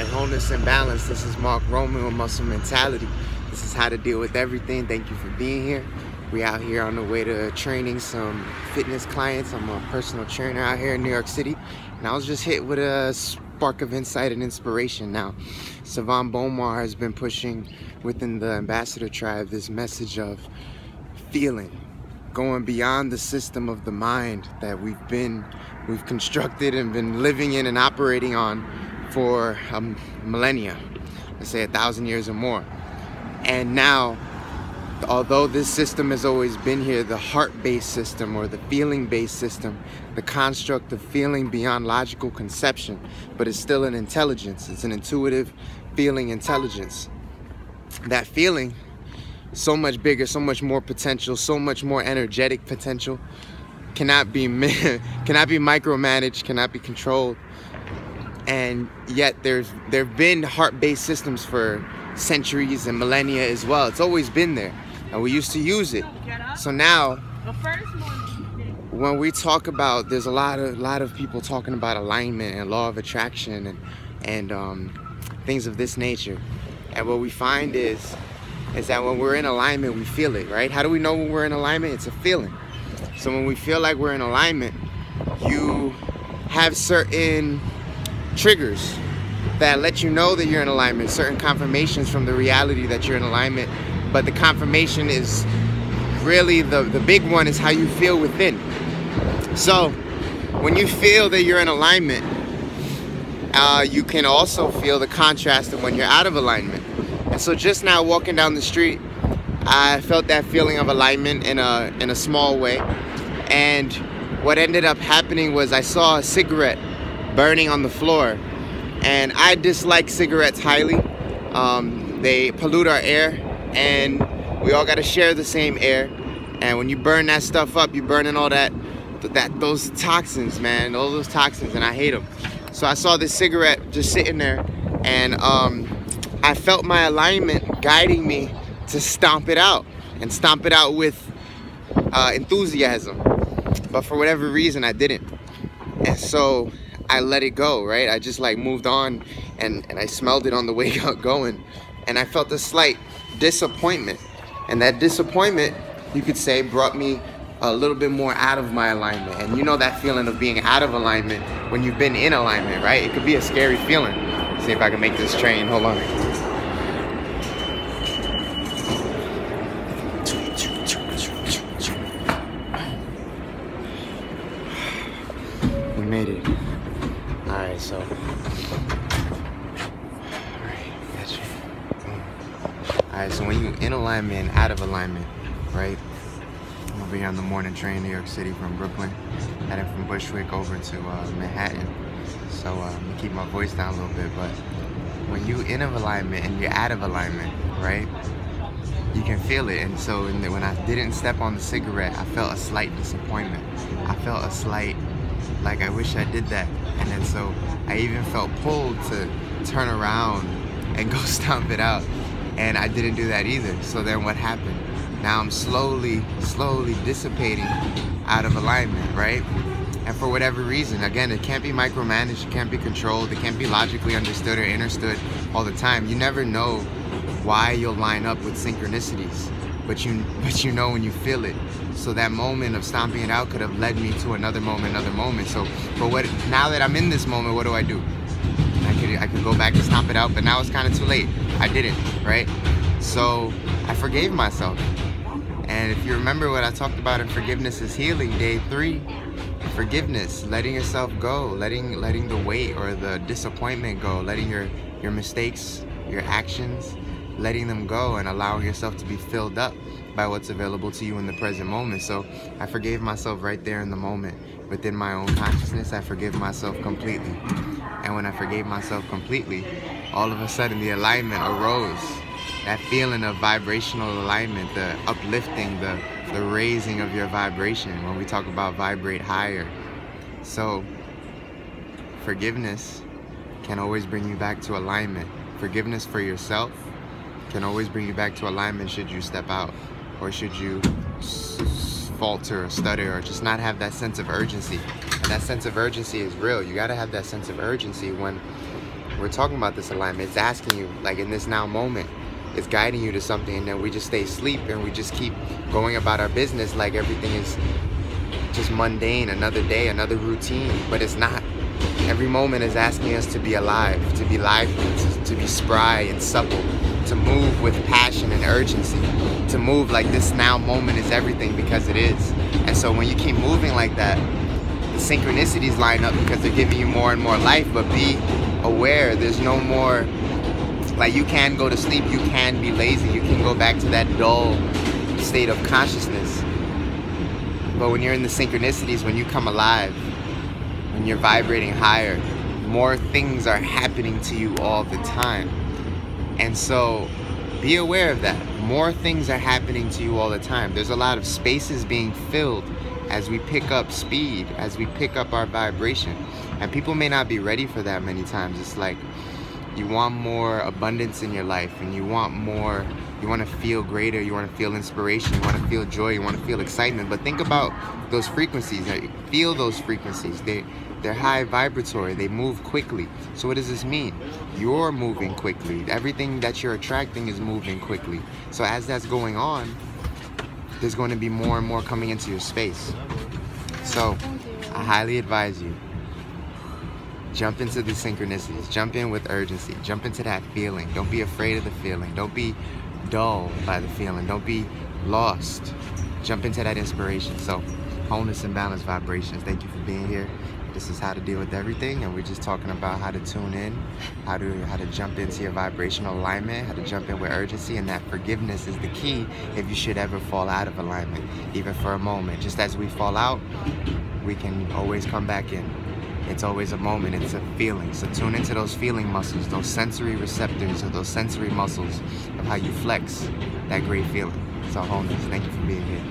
Alright, wholeness and balance. This is Mark Roman with Muscle Mentality. This is how to deal with everything. Thank you for being here. We out here on the way to training some fitness clients. I'm a personal trainer out here in New York City. And I was just hit with a spark of insight and inspiration. Now, Savan Bomar has been pushing within the Ambassador Tribe this message of feeling, going beyond the system of the mind that we've constructed and been living in and operating on for millennia, let's say 1,000 years or more. And now, although this system has always been here, the heart-based system or the feeling-based system, the construct of feeling beyond logical conception, but it's still an intelligence. It's an intuitive feeling intelligence. That feeling, so much bigger, so much more potential, so much more energetic potential, cannot be micromanaged, cannot be controlled. And yet there've been heart-based systems for centuries and millennia as well. It's always been there, and we used to use it. So now, when we talk about, there's a lot of people talking about alignment and law of attraction and things of this nature. And what we find is that when we're in alignment, we feel it, right? How do we know when we're in alignment? It's a feeling. So when we feel like we're in alignment, you have certain triggers that let you know that you're in alignment, certain confirmations from the reality that you're in alignment. But the confirmation is really the big one, is how you feel within. So when you feel that you're in alignment, you can also feel the contrast of when you're out of alignment. And so just now walking down the street, I felt that feeling of alignment in a small way. And what ended up happening was I saw a cigarette burning on the floor. And I dislike cigarettes highly. They pollute our air, and we all got to share the same air. And when you burn that stuff up, you're burning all those toxins, man, all those toxins, and I hate them. So I saw this cigarette just sitting there, and I felt my alignment guiding me to stomp it out, and stomp it out with enthusiasm. But for whatever reason, I didn't. And so I let it go, right? I just moved on, and I smelled it on the way going, and I felt a slight disappointment. And that disappointment, you could say, brought me a little bit more out of my alignment. And you know that feeling of being out of alignment when you've been in alignment, right? It could be a scary feeling. Let's see if I can make this train. Hold on. We made it. Alright, so. Alright, so when you're in alignment and out of alignment, right? I'm over here on the morning train, New York City from Brooklyn, heading from Bushwick over to Manhattan. So I'm gonna keep my voice down a little bit, but when you're in alignment and you're out of alignment, right? You can feel it. And so when I didn't step on the cigarette, I felt a slight disappointment. I felt a slight, I wish I did that. And then so I even felt pulled to turn around and go stomp it out. And I didn't do that either. So then what happened? Now I'm slowly dissipating out of alignment, right? And for whatever reason, again, it can't be micromanaged, it can't be controlled, it can't be logically understood or understood all the time. You never know why you'll line up with synchronicities, but you know when you feel it. So that moment of stomping it out could have led me to another moment. So now that I'm in this moment, what do? I could go back and stomp it out, but now it's kind of too late. I didn't, right? So I forgave myself. And if you remember what I talked about in Forgiveness is Healing, day 3, forgiveness, letting yourself go, letting the weight or the disappointment go, letting your mistakes, your actions, letting them go, and allowing yourself to be filled up by what's available to you in the present moment. So I forgave myself right there in the moment. Within my own consciousness, I forgive myself completely. And when I forgave myself completely, all of a sudden the alignment arose. That feeling of vibrational alignment, the uplifting, the raising of your vibration, when we talk about vibrate higher. So forgiveness can always bring you back to alignment. Forgiveness for yourself can always bring you back to alignment should you step out, or should you falter or stutter or just not have that sense of urgency. And that sense of urgency is real. You got to have that sense of urgency when we're talking about this alignment. It's asking you, like in this now moment, it's guiding you to something, and then we just stay asleep and we just keep going about our business like everything is just mundane, another day, another routine, but it's not. Every moment is asking us to be alive, to be lively, to be spry and supple, to move with passion and urgency, to move like this now moment is everything, because it is. And so when you keep moving like that, the synchronicities line up because they're giving you more and more life. But be aware, there's no more, like, you can go to sleep, you can be lazy, you can go back to that dull state of consciousness. But when you're in the synchronicities, when you come alive, when you're vibrating higher, more things are happening to you all the time. And so be aware of that. More things are happening to you all the time. There's a lot of spaces being filled as we pick up speed, as we pick up our vibration. And people may not be ready for that many times. It's like you want more abundance in your life, and you want more, you want to feel greater, you want to feel inspiration, you want to feel joy, you want to feel excitement. But think about those frequencies. Feel those frequencies. They're high vibratory, they move quickly. So what does this mean? You're moving quickly. Everything that you're attracting is moving quickly. So as that's going on, there's going to be more and more coming into your space. So I highly advise you, jump into the synchronicities, jump in with urgency, jump into that feeling. Don't be afraid of the feeling. Don't be dull by the feeling. Don't be lost. Jump into that inspiration. So wholeness and balance vibrations. Thank you for being here. This is how to deal with everything, and we're just talking about how to tune in, how to jump into your vibrational alignment, how to jump in with urgency, and that forgiveness is the key if you should ever fall out of alignment, even for a moment. Just as we fall out, we can always come back in. It's always a moment, it's a feeling. So tune into those feeling muscles, those sensory receptors, or those sensory muscles of how you flex that great feeling. So wholeness, thank you for being here.